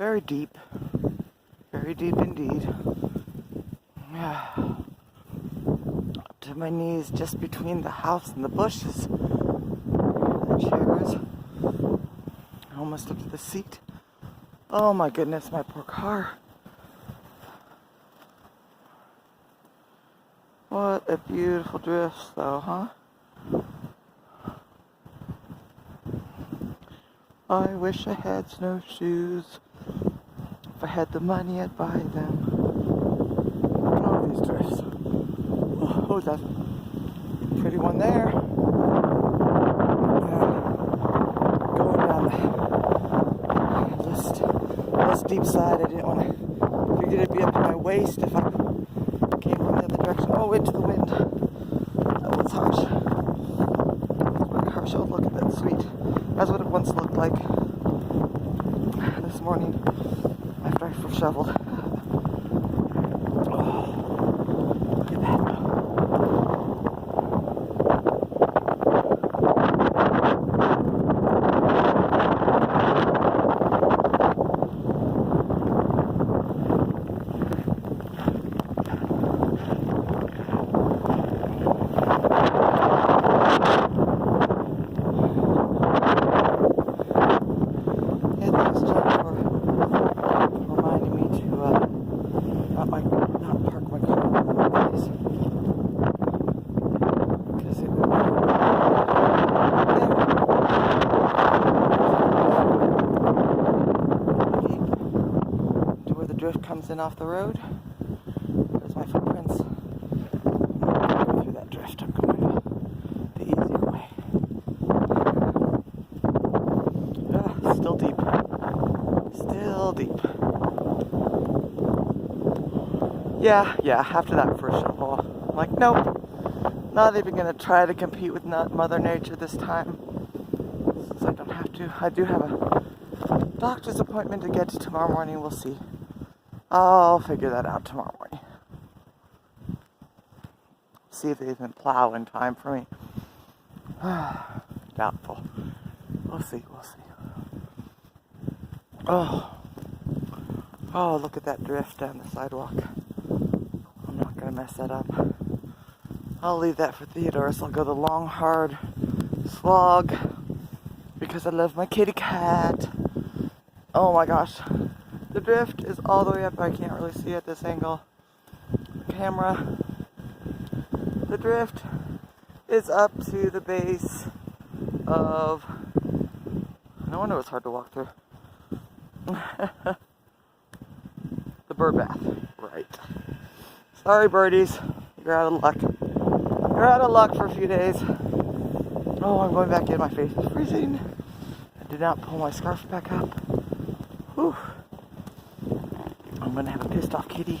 very deep indeed. Yeah. Up to my knees, just between the house and the bushes. The chairs. Almost up to the seat. Oh my goodness, my poor car. What a beautiful drift though, huh? I wish I had snowshoes. If I had the money, I'd buy them. Look at all these drifts. Oh, that pretty one there. Going down this deep side. I didn't want to. Figured it'd be up to my waist if I came from the other direction. Oh, into the wind. That was harsh. Very harsh. Oh, look at that sweet. That's what it once looked like this morning after I first shoveled. Oh, look at that. Not park my car in the place. Because it would to where the drift comes in off the road. There's my footprints. I'm not going to go through that drift. I'm going the easy way. Still deep. Still deep. Yeah, after that first shovel, I'm like, nope, not even going to try to compete with Mother Nature this time, since I don't have to. I do have a doctor's appointment to get to tomorrow morning, we'll see. I'll figure that out tomorrow morning. See if they even plow in time for me. Doubtful. We'll see. Oh, look at that drift down the sidewalk. I'm not going to mess that up. I'll leave that for Theodore, so I'll go the long, hard slog because I love my kitty cat. Oh my gosh. The drift is all the way up. I can't really see at this angle. The camera. The drift is up to the base of... No wonder it was hard to walk through. The bird bath. Right. Sorry, birdies. You're out of luck. You're out of luck for a few days. Oh, I'm going back in. My face is freezing. I did not pull my scarf back up. Whew. I'm going to have a pissed off kitty.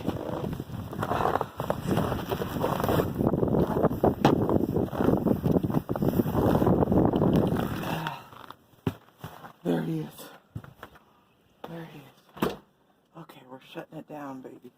There he is. Okay, we're shutting it down, baby.